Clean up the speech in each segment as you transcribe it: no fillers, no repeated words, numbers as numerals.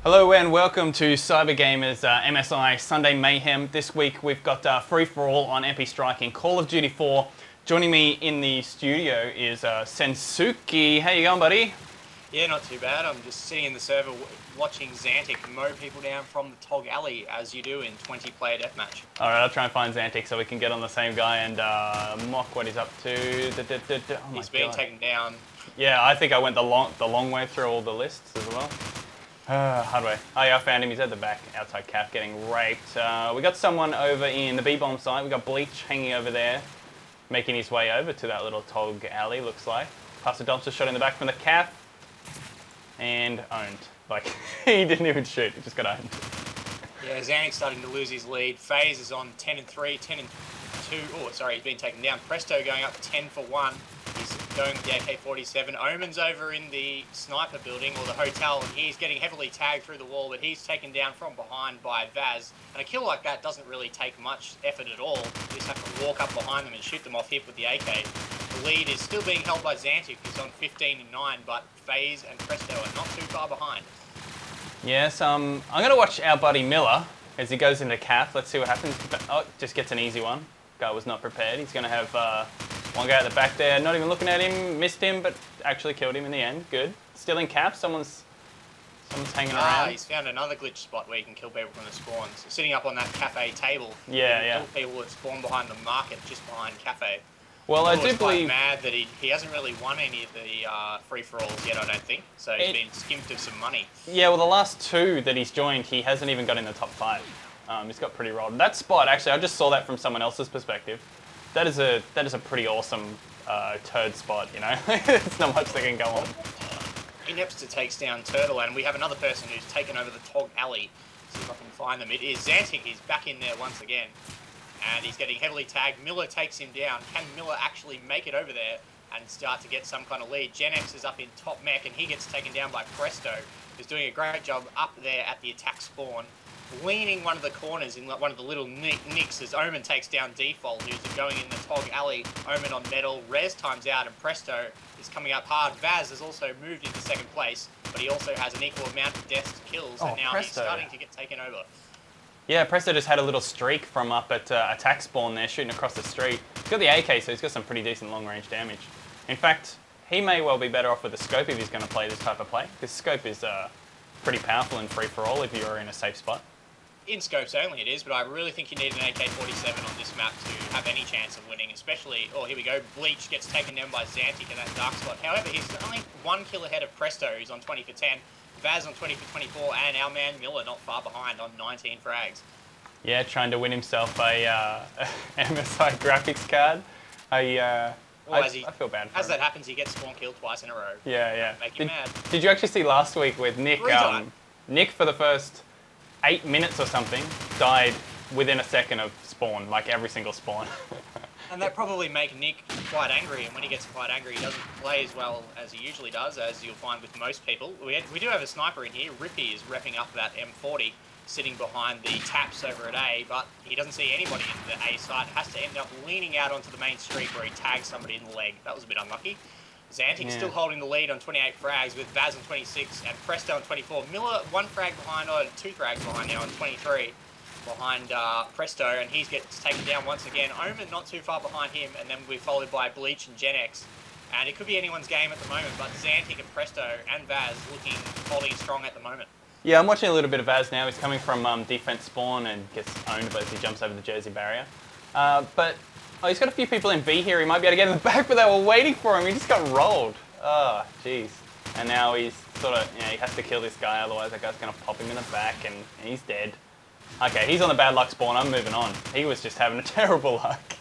Hello and welcome to Cybergamers MSI Sunday Mayhem. This week we've got free-for-all on MP Strike in Call of Duty 4. Joining me in the studio is Sensuki. How you going, buddy? Yeah, not too bad. I'm just sitting in the server watching Xantic mow people down from the Tog Alley, as you do in 20-player deathmatch. Alright, I'll try and find Xantic so we can get on the same guy and mock what he's up to. Oh He's being taken down. Yeah, I think I went the long way through all the lists as well. Hard way. Oh yeah, I found him. He's at the back, outside cap, getting raped. We got someone over in the B-bomb site. We got Bleach hanging over there, making his way over to that little Tog Alley, looks like. Past a dumpster shot in the back from the cap. And owned. Like, he didn't even shoot, he just got owned. Yeah, Xanic's starting to lose his lead. FaZe is on 10 and 3, 10 and 2. Oh, sorry, he's been taken down. Presto going up 10 for 1. He's going with the AK-47. Omen's over in the sniper building, or the hotel, and he's getting heavily tagged through the wall, but he's taken down from behind by Vaz. And a kill like that doesn't really take much effort at all. You just have to walk up behind them and shoot them off hip with the AK. The lead is still being held by Xantic, who's on 15 and 9, but FaZe and Presto are not too far behind. Yes, I'm going to watch our buddy Miller as he goes into cap. Let's see what happens. Oh, just gets an easy one. Guy was not prepared. He's going to have one guy at the back there, not even looking at him, missed him, but actually killed him in the end. Good. Still in cap. Someone's hanging around. He's found another glitch spot where you can kill people from the spawn. So sitting up on that cafe table. Yeah. Kill people that spawn behind the market, just behind cafe. Well, I do believe... mad that he hasn't really won any of the free-for-alls yet, I don't think. So he's been skimped of some money. Yeah, well, the last two that he's joined, he hasn't even got in the top 5. He's got pretty rolled. That spot, actually, I just saw that from someone else's perspective. That is a pretty awesome turd spot, you know? There's not much that can go on. Inepster takes down Turtle, and we have another person who's taken over the Tog Alley. See if I can find them. It is Xantic. He's back in there once again. And he's getting heavily tagged. Miller takes him down. Can Miller actually make it over there and start to get some kind of lead? Gen X is up in top mech, and he gets taken down by Presto, who's doing a great job up there at the attack spawn, leaning one of the corners in one of the little nicks as Omen takes down Default, who's going in the Tog Alley. Omen on metal. Rez times out, and Presto is coming up hard. Vaz has also moved into second place, but he also has an equal amount of deaths to kills, and now Presto. He's starting to get taken over. Yeah, Presto just had a little streak from up at attack spawn there, shooting across the street. He's got the AK, so he's got some pretty decent long-range damage. In fact, he may well be better off with the scope if he's going to play this type of play, because scope is pretty powerful in free-for-all if you're in a safe spot. In scopes only it is, but I really think you need an AK-47 on this map to have any chance of winning, especially... Oh, here we go. Bleach gets taken down by Xantic in that dark spot. However, he's only 1 kill ahead of Presto, who's on 20 for 10. Vaz on 20 for 24, and our man Miller not far behind on 19 frags. Yeah, trying to win himself a MSI graphics card. I feel bad for him. As that happens, he gets spawn killed twice in a row. Yeah. Make him mad. Did you actually see last week with Nick? Nick, for the first 8 minutes or something, died within a second of spawn, like every single spawn. And that probably make Nick quite angry, and when he gets quite angry, he doesn't play as well as he usually does, as you'll find with most people. We do have a sniper in here. Rippy is repping up that M40, sitting behind the taps over at A, but he doesn't see anybody in the A site. Has to end up leaning out onto the main street where he tags somebody in the leg. That was a bit unlucky. Xantic still holding the lead on 28 frags, with Vaz on 26 and Presto on 24. Miller 1 frag behind, or 2 frags behind now on 23. Behind Presto, and he gets taken down once again. Omen not too far behind him, and then we're followed by Bleach and Gen X. And it could be anyone's game at the moment, but Xantic and Presto and Vaz holding strong at the moment. Yeah, I'm watching a little bit of Vaz now. He's coming from defense spawn and gets owned as he jumps over the Jersey barrier. But he's got a few people in B here. He might be able to get in the back, but they were waiting for him. He just got rolled. Oh, jeez. And now he's sort of, he has to kill this guy, otherwise that guy's going to pop him in the back, and he's dead. Okay, he's on the bad luck spawn. I'm moving on. He was just having a terrible luck.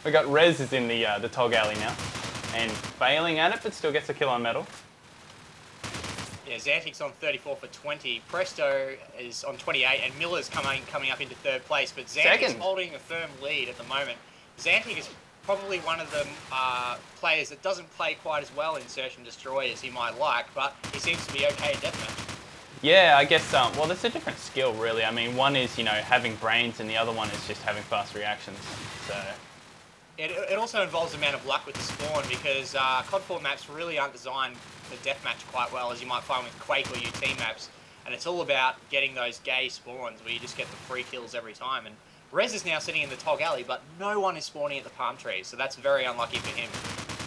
We got Rez is in the Tog Alley now, and failing at it, but still gets a kill on metal. Yeah, Xantic's on 34 for 20. Presto is on 28, and Miller's coming up into 3rd place, but Xantic's holding a firm lead at the moment. Xantic is probably one of the players that doesn't play quite as well in Search and Destroy as he might like, but he seems to be okay in Deathmatch. Yeah, I guess, well, there's a different skill, really. I mean, one is, you know, having brains, and the other one is just having fast reactions, so... It also involves a amount of luck with the spawn, because COD 4 maps really aren't designed for deathmatch quite well, as you might find with Quake or UT maps. and it's all about getting those gay spawns where you just get the free kills every time. And Rez is now sitting in the Tog Alley, but no one is spawning at the palm trees, so that's very unlucky for him.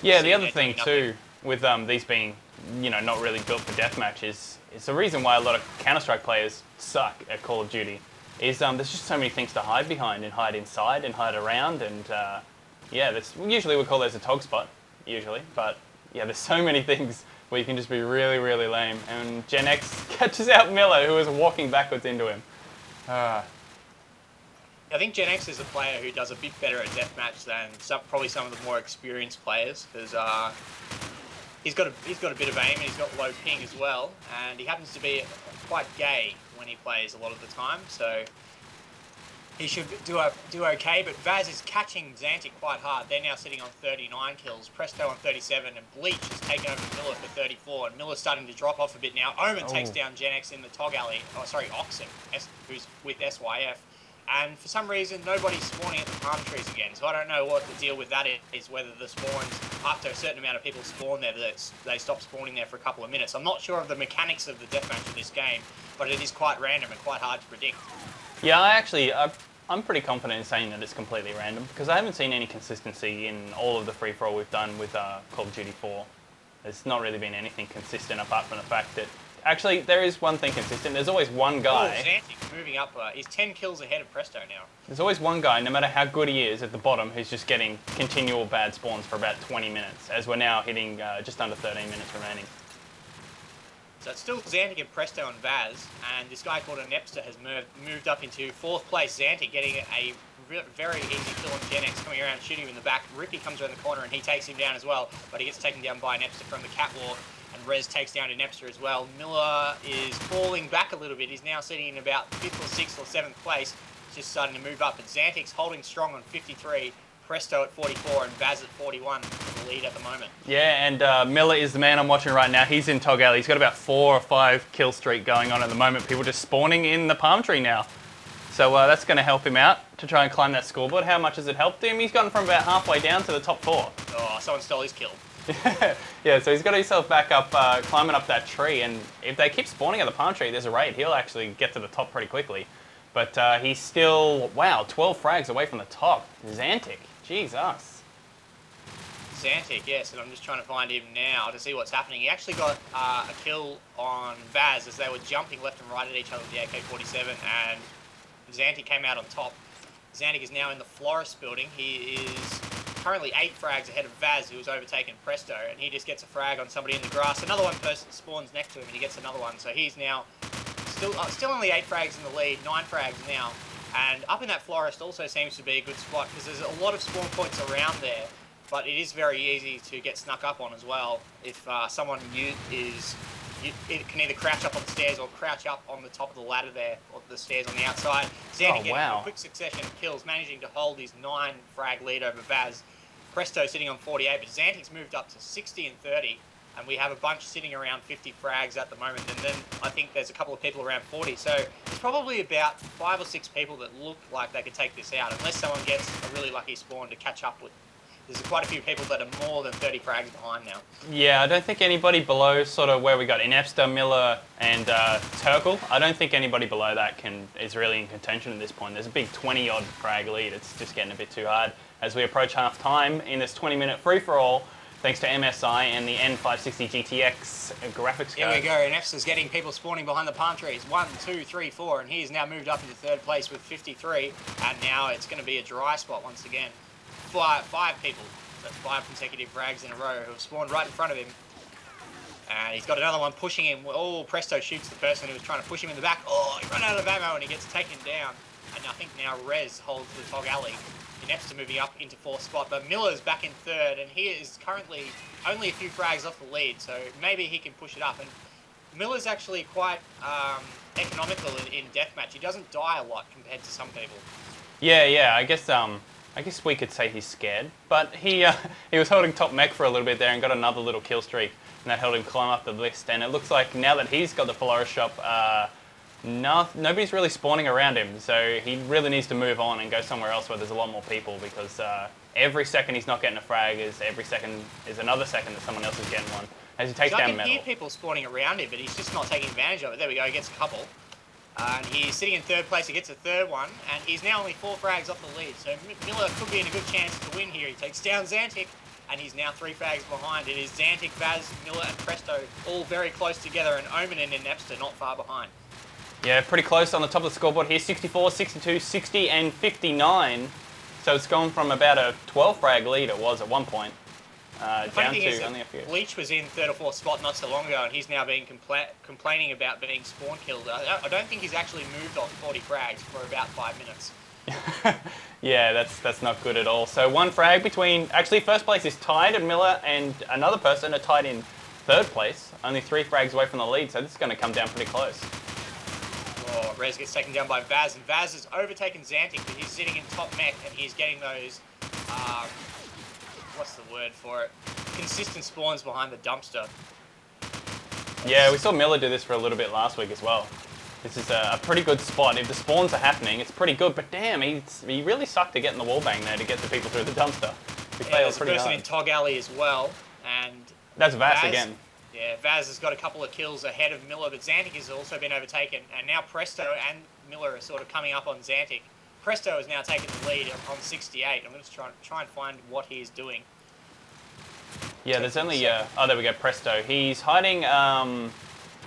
Yeah, the other thing too, with these being, not really built for deathmatch, is the reason why a lot of Counter-Strike players suck at Call of Duty, is there's just so many things to hide behind, and hide inside, and hide around, and yeah, usually we call those a Tog spot, usually, but yeah, there's so many things where you can just be really, really lame, and Gen X catches out Miller, who is walking backwards into him. I think Gen X is a player who does a bit better at deathmatch than probably some of the more experienced players, because he's got a bit of aim and he's got low ping as well, and he happens to be quite gay when he plays a lot of the time, so he should do okay. But Vaz is catching Xantic quite hard. They're now sitting on 39 kills, Presto on 37, and Bleach has taken over Miller for 34, and Miller's starting to drop off a bit now. Omen takes down Gen X in the Tog Alley. Oh, sorry, Oxen, who's with SYF. And for some reason, nobody's spawning at the palm trees again. So I don't know what the deal with that is, whether the spawns, after a certain amount of people spawn there, that they stop spawning there for a couple of minutes. I'm not sure of the mechanics of the deathmatch of this game, but it is quite random and quite hard to predict. Yeah, I'm pretty confident in saying that it's completely random, because I haven't seen any consistency in all of the free-for-all we've done with Call of Duty 4. There's not really been anything consistent apart from the fact that actually, there is one thing consistent. There's always one guy. Oh, Xantic's moving up. He's 10 kills ahead of Presto now. There's always one guy, no matter how good he is, at the bottom, who's just getting continual bad spawns for about 20 minutes, as we're now hitting just under 13 minutes remaining. So it's still Xantic and Presto and Vaz, and this guy called Nepster has moved up into 4th place. Xantic getting a very easy kill on Gen X, coming around, shooting him in the back. Rippy comes around the corner and he takes him down as well, but he gets taken down by Nepster from the catwalk. And Rez takes down Nepster as well. Miller is falling back a little bit. He's now sitting in about 5th or 6th or 7th place. He's just starting to move up. But Xantic's holding strong on 53, Presto at 44, and Vaz at 41 for the lead at the moment. Yeah, and Miller is the man I'm watching right now. He's in Tog Alley. He's got about 4 or 5 kill streak going on at the moment. People just spawning in the palm tree now. So that's going to help him out to try and climb that scoreboard. How much has it helped him? He's gotten from about halfway down to the top 4. Oh, someone stole his kill. Yeah, so he's got himself back up, climbing up that tree, and if they keep spawning at the palm tree, there's a raid. He'll actually get to the top pretty quickly. But he's still, wow, 12 frags away from the top. Xantic, Jesus. Xantic, yes, and I'm just trying to find him now to see what's happening. He actually got a kill on Vaz as they were jumping left and right at each other with the AK-47, and Xantic came out on top. Xantic is now in the Florist building. He is currently 8 frags ahead of Vaz, who has overtaken Presto, and he just gets a frag on somebody in the grass. Another one person spawns next to him, and he gets another one. So he's now still only 8 frags in the lead, 9 frags now. And up in that Florist also seems to be a good spot, because there's a lot of spawn points around there, but it is very easy to get snuck up on as well if someone it can either crouch up on the stairs or crouch up on the top of the ladder there, or the stairs on the outside. Xantic getting a quick succession of kills, managing to hold his 9 frag lead over Vaz. Presto sitting on 48, but Xantic's moved up to 60 and 30, and we have a bunch sitting around 50 frags at the moment, and then I think there's a couple of people around 40, so there's probably about 5 or 6 people that look like they could take this out, unless someone gets a really lucky spawn to catch up with. There's quite a few people that are more than 30 frags behind now. Yeah, I don't think anybody below sort of where we got Inepster, Miller, and Turkle. I don't think anybody below that is really in contention at this point. There's a big 20-odd frag lead. It's just getting a bit too hard as we approach half-time in this 20-minute free-for-all, thanks to MSI and the N560 GTX graphics card. Here we go, and Nepster's getting people spawning behind the palm trees. 1, 2, 3, 4, and he's now moved up into 3rd place with 53, and now it's going to be a dry spot once again. 5 people, that's 5 consecutive frags in a row who have spawned right in front of him. And he's got another one pushing him. Oh, Presto shoots the person who was trying to push him in the back. Oh, he ran out of ammo and he gets taken down. And I think now Rez holds the Tog Alley. Nepster moving up into 4th spot, but Miller's back in 3rd, and he is currently only a few frags off the lead, so maybe he can push it up. And Miller's actually quite economical in deathmatch. He doesn't die a lot compared to some people. Yeah, I guess we could say he's scared, but he was holding top mech for a little bit there and got another little kill streak, and that helped him climb up the list. And it looks like now that he's got the Florist shop, nobody's really spawning around him, so he really needs to move on and go somewhere else where there's a lot more people, because every second he's not getting a frag is another second that someone else is getting one. as he takes I down can Metal. hear people spawning around him, but he's just not taking advantage of it. There we go, he gets a couple. And he's sitting in third place, he gets a third one, and he's now only 4 frags off the lead. So Miller could be in a good chance to win here. He takes down Xantic, and he's now 3 frags behind. It is Xantic, Vaz, Miller, and Presto all very close together, and Omen and Napster not far behind. Yeah, pretty close on the top of the scoreboard here. 64, 62, 60, and 59. So it's gone from about a 12 frag lead it was at one point. Down to only a few. Bleach was in 3rd or 4th spot not so long ago, and he's now being complaining about being spawn killed. I don't think he's actually moved off 40 frags for about 5 minutes. Yeah, that's not good at all. So 1 frag between... Actually, first place is tied, and Miller and another person are tied in 3rd place. Only 3 frags away from the lead, so this is going to come down pretty close. Oh, Rez gets taken down by Vaz, and Vaz has overtaken Xantic, but he's sitting in top mech, and he's getting those... what's the word for it? Consistent spawns behind the dumpster. Yeah, we saw Miller do this for a little bit last week as well. This is a pretty good spot. If the spawns are happening, it's pretty good. But damn, he really sucked to get in the wallbang there to get the people through the dumpster. He failed pretty hard. There's a person in Tog Alley as well, and that's Vaz again. Yeah, Vaz has got a couple of kills ahead of Miller, but Xantic has also been overtaken, and now Presto and Miller are sort of coming up on Xantic. Presto has now taken the lead on 68. I'm going to try and find what he is doing. Yeah, there's only... oh, there we go, Presto. He's hiding...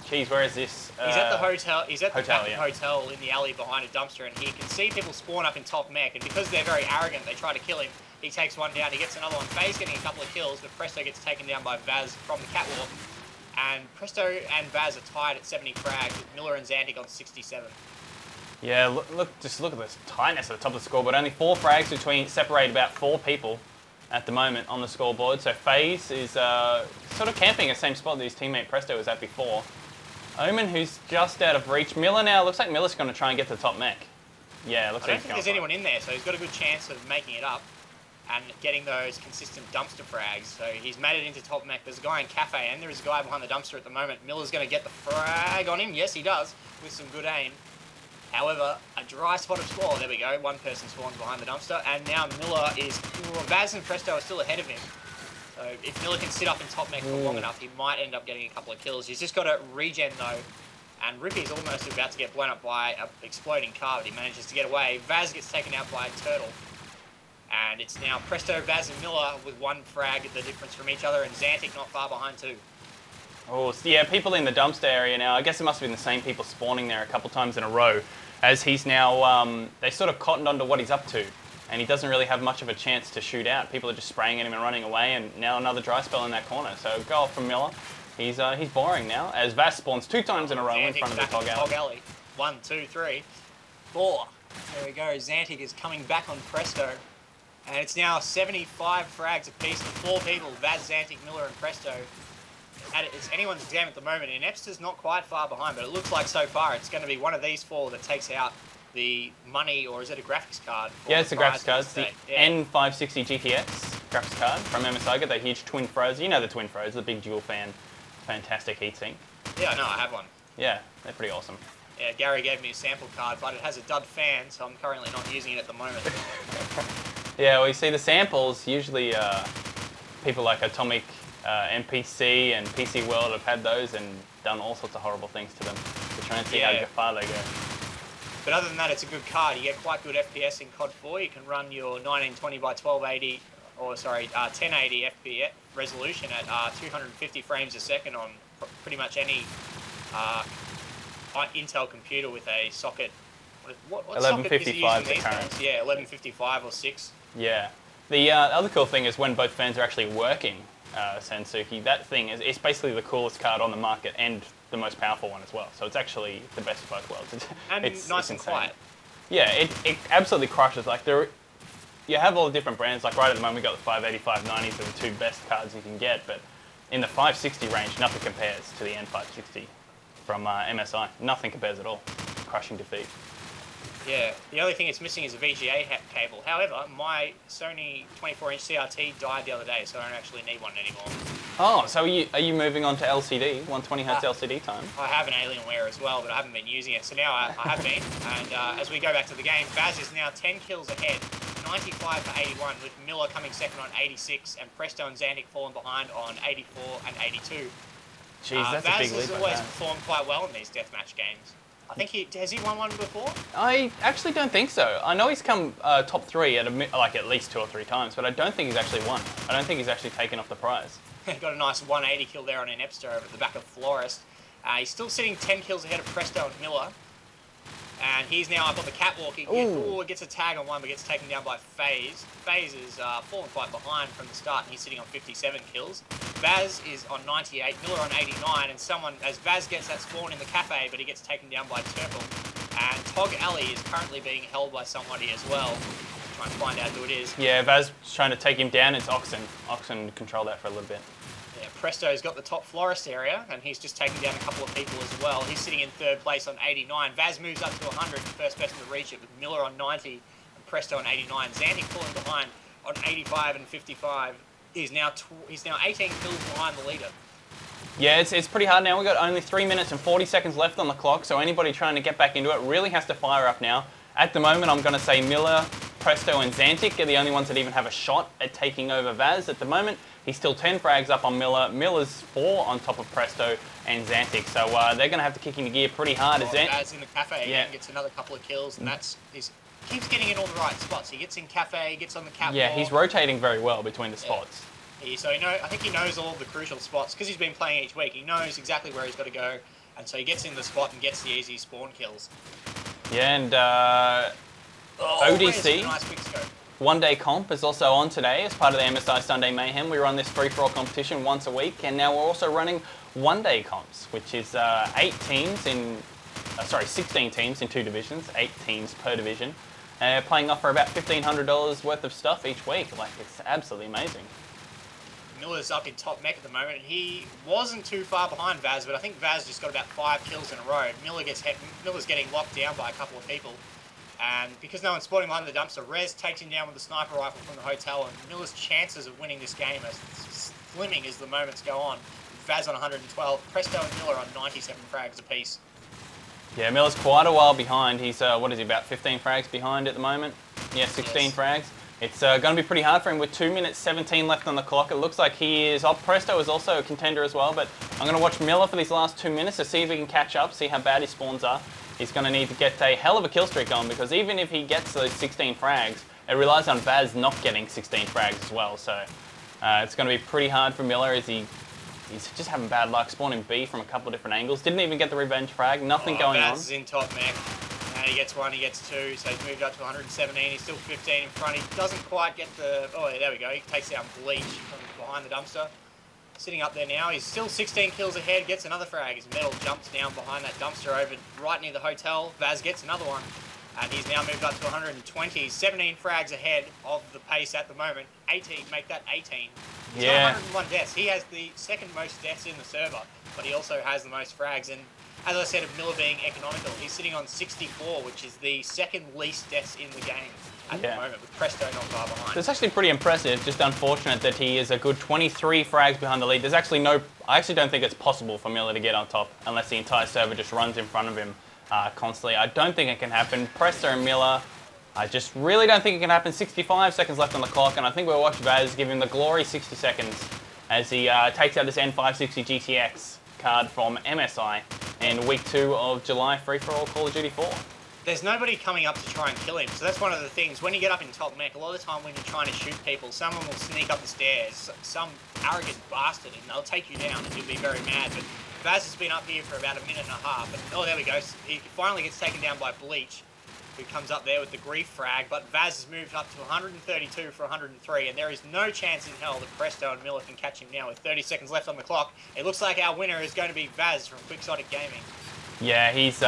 Geez, where is this? He's at the hotel. He's at the hotel, yeah. hotel in the alley behind a dumpster, and he can see people spawn up in top mech, and because they're very arrogant, they try to kill him. He takes one down, he gets another one. Faye's getting a couple of kills, but Presto gets taken down by Vaz from the catwalk. And Presto and Vaz are tied at 70 frags, with Miller and Xantic on 67. Yeah, just look at this tightness at the top of the scoreboard. Only 4 frags separate about 4 people at the moment on the scoreboard. So FaZe is sort of camping the same spot that his teammate Presto was at before. Omen, who's just out of reach. Miller now, looks like Miller's going to try and get to the top mech. Yeah, looks like he's going. I don't think there's anyone in there, so he's got a good chance of making it up and getting those consistent dumpster frags. So he's made it into top mech. There's a guy in cafe, and there is a guy behind the dumpster at the moment. Miller's going to get the frag on him. Yes, he does, with some good aim. However, a dry spot of spawn. There we go. One person spawns behind the dumpster, and now Miller is... Vaz and Presto are still ahead of him. So if Miller can sit up in top mech for long enough, he might end up getting a couple of kills. He's just got to regen, though. And Rippy's almost about to get blown up by an exploding car, but he manages to get away. Vaz gets taken out by a turtle. And it's now Presto, Vaz, and Miller with 1 frag at the difference from each other, and Xantic not far behind too. Oh, so yeah, people in the dumpster area now. I guess it must have been the same people spawning there a couple times in a row, as he's now, they sort of cottoned onto what he's up to. And he doesn't really have much of a chance to shoot out. People are just spraying at him and running away, and now another dry spell in that corner. So go off from Miller. He's boring now, as Vaz spawns 2 times in a row in front of the Tog Alley. 1, 2, 3, 4. There we go. Xantic is coming back on Presto. And it's now 75 frags apiece to 4 people. Vaz, Xantic, Miller, and Presto. And it's anyone's game at the moment. And Epster's not quite far behind, but it looks like so far it's going to be one of these 4 that takes out the money, or is it a graphics card? Yeah, it's a graphics card. It's the N560 GTX graphics card from MSI. Got that huge twin froze. You know the twin froze, the big dual fan, fantastic heatsink. Yeah, I know, I have one. Yeah, they're pretty awesome. Yeah, Gary gave me a sample card, but it has a dud fan, so I'm currently not using it at the moment. Yeah, well, you see the samples, usually people like Atomic, NPC, and PC World have had those and done all sorts of horrible things to them to try and see how far they go. But other than that, it's a good card. You get quite good FPS in COD 4. You can run your 1920 by 1280, or sorry, 1080 FPS resolution at 250 frames a second on pretty much any Intel computer with a socket. What 1155 the current. Yeah, 1155 or 6. Yeah. The other cool thing is when both fans are actually working Sansuki, that thing is basically the coolest card on the market and the most powerful one as well. So it's actually the best of both worlds. It's nice and quiet. Yeah, it absolutely crushes. Like you have all the different brands. Like right at the moment we got the 580, 590s are the 2 best cards you can get, but in the 560 range, nothing compares to the N560 from MSI. Nothing compares at all. Crushing defeat. Yeah, the only thing it's missing is a VGA cable. However, my Sony 24-inch CRT died the other day, so I don't actually need one anymore. Oh, so are you moving on to LCD, 120Hz LCD time? I have an Alienware as well, but I haven't been using it. So now I have been, and as we go back to the game, Vaz is now 10 kills ahead, 95 for 81, with Miller coming second on 86, and Presto and Xantic falling behind on 84 and 82. Jeez, that's a big lead. Vaz has always performed quite well in these deathmatch games. I think has he won one before? I actually don't think so. I know he's come top 3 at least 2 or 3 times, but I don't think he's actually won. I don't think he's actually taken off the prize. Got a nice 180 kill there on an Epster over at the back of Florist. He's still sitting 10 kills ahead of Presto and Miller. And he's now up on the catwalk. He gets a tag on one, but gets taken down by FaZe. FaZe is fallen quite behind from the start, and he's sitting on 57 kills. Vaz is on 98, Miller on 89, and as Vaz gets that spawn in the cafe, but he gets taken down by Turple. And Tog Alley is currently being held by somebody as well. Trying to find out who it is. Yeah, Vaz trying to take him down. It's Oxen. Oxen controlled that for a little bit. Yeah, Presto's got the top Florist area, and he's just taken down a couple of people as well. He's sitting in 3rd place on 89. Vaz moves up to 100, first person to reach it, with Miller on 90 and Presto on 89. Xantic falling behind on 85 and 55. He's now 18 kills behind the leader. Yeah, it's pretty hard now. We've got only 3 minutes and 40 seconds left on the clock, so anybody trying to get back into it really has to fire up now. At the moment, I'm going to say Miller, Presto and Xantic are the only ones that even have a shot at taking over Vaz at the moment. He's still 10 frags up on Miller. Miller's 4 on top of Presto and Xantic, so they're going to have to kick into gear pretty hard. Vaz in the cafe again, gets another couple of kills, and keeps getting in all the right spots. He gets in cafe, gets on the catwalk. Yeah, he's rotating very well between the spots. So I think he knows all of the crucial spots, because he's been playing each week. He knows exactly where he's got to go, and so he gets in the spot and gets the easy spawn kills. Yeah, and ODC, nice quick scope. One-day comp is also on today as part of the MSI Sunday Mayhem. We run this free-for-all competition once a week, and now we're also running one-day comps, which is 16 teams in 2 divisions, 8 teams per division, playing off for about $1,500 worth of stuff each week. Like, it's absolutely amazing. Miller's up in top mech at the moment. He wasn't too far behind Vaz, but I think Vaz just got about 5 kills in a row. Miller's getting locked down by a couple of people. And because no one's spotting behind the dumpster, Rez takes him down with a sniper rifle from the hotel, and Miller's chances of winning this game are slimming as the moments go on. Vaz on 112, Presto and Miller on 97 frags apiece. Yeah, Miller's quite a while behind. He's, what is he, about 15 frags behind at the moment? Yeah, 16 frags. It's going to be pretty hard for him with 2 minutes 17 left on the clock. It looks like he is... Presto is also a contender as well, but I'm going to watch Miller for these last 2 minutes to see if he can catch up, see how bad his spawns are. He's going to need to get a hell of a kill streak on, because even if he gets those 16 frags, it relies on Vaz not getting 16 frags as well. So it's going to be pretty hard for Miller as he's just having bad luck, spawning B from a couple of different angles. Didn't even get the revenge frag, nothing going on. Vaz is in top mech. And he gets 1, he gets 2, so he's moved up to 117. He's still 15 in front. He doesn't quite get the... Oh, there we go. He takes down Bleach from behind the dumpster. Sitting up there now. He's still 16 kills ahead. Gets another frag. His metal jumps down behind that dumpster over right near the hotel. Vaz gets another one. And he's now moved up to 120. 17 frags ahead of the pace at the moment. 18. Make that 18. He's got 101 deaths. He has the second most deaths in the server, but he also has the most frags. And as I said, of Miller being economical, he's sitting on 64, which is the second least deaths in the game at the moment, with Presto not far behind. So it's actually pretty impressive, just unfortunate that he is a good 23 frags behind the lead. There's actually I actually don't think it's possible for Miller to get on top unless the entire server just runs in front of him constantly. I don't think it can happen. Presto and Miller, I just really don't think it can happen. 65 seconds left on the clock, and I think we'll watch Vaz give him the glory 60 seconds as he takes out this N560 GTX card from MSI in week 2 of July free-for-all Call of Duty 4. There's nobody coming up to try and kill him, so that's one of the things. When you get up in top mech, a lot of the time when you're trying to shoot people, someone will sneak up the stairs, some arrogant bastard, and they'll take you down and you'll be very mad. But Vaz has been up here for about a minute and a half, and oh, there we go. He finally gets taken down by Bleach, who comes up there with the grief frag, but Vaz has moved up to 132 for 103, and there is no chance in hell that Presto and Miller can catch him now with 30 seconds left on the clock. It looks like our winner is going to be Vaz from Quixotic Gaming. Yeah, he's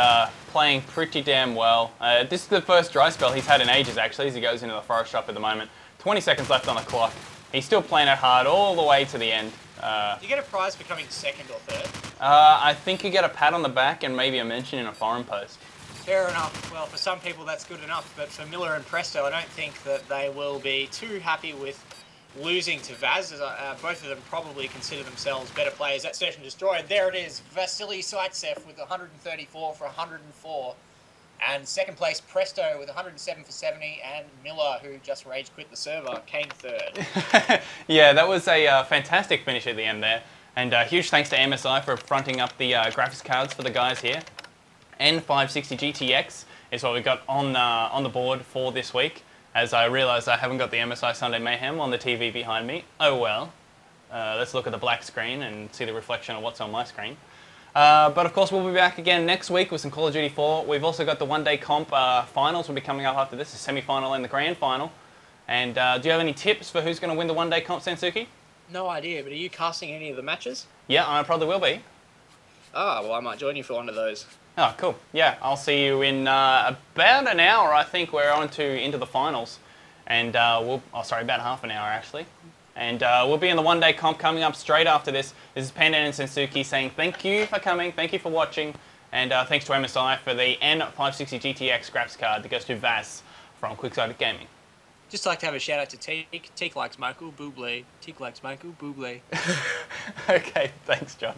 playing pretty damn well. This is the first dry spell he's had in ages, actually, as he goes into the forest shop at the moment. 20 seconds left on the clock. He's still playing it hard all the way to the end. Do you get a prize for coming second or third? I think you get a pat on the back and maybe a mention in a forum post. Fair enough. Well, for some people that's good enough, but for Miller and Presto, I don't think that they will be too happy with losing to Vaz, as both of them probably consider themselves better players. That session destroyed. There it is, Vasily Zaitsev with 134 for 104. And second place, Presto with 107 for 70, and Miller, who just rage quit the server, came third. Yeah, that was a fantastic finish at the end there. And huge thanks to MSI for fronting up the graphics cards for the guys here. N560 GTX is what we got on the board for this week. As I realised I haven't got the MSI Sunday Mayhem on the TV behind me. Oh well. Let's look at the black screen and see the reflection of what's on my screen. But of course we'll be back again next week with some Call of Duty 4. We've also got the one-day comp finals will be coming up after this, the semi-final and the grand final. And do you have any tips for who's going to win the one-day comp, Sensuki? No idea, but are you casting any of the matches? Yeah, I probably will be. Ah, well I might join you for one of those. Oh, cool. Yeah, I'll see you in about an hour, I think. We're on to into the finals. And about half an hour actually. And we'll be in the one-day comp coming up straight after this. This is Pandan and Sensuki saying thank you for coming, thank you for watching, and thanks to MSI for the N560 GTX graphics card that goes to Vaz from Quick-Sighted Gaming. Just like to have a shout out to Teak. Teak likes Michael Bublé. Teak likes Michael Bublé. Okay, thanks, John.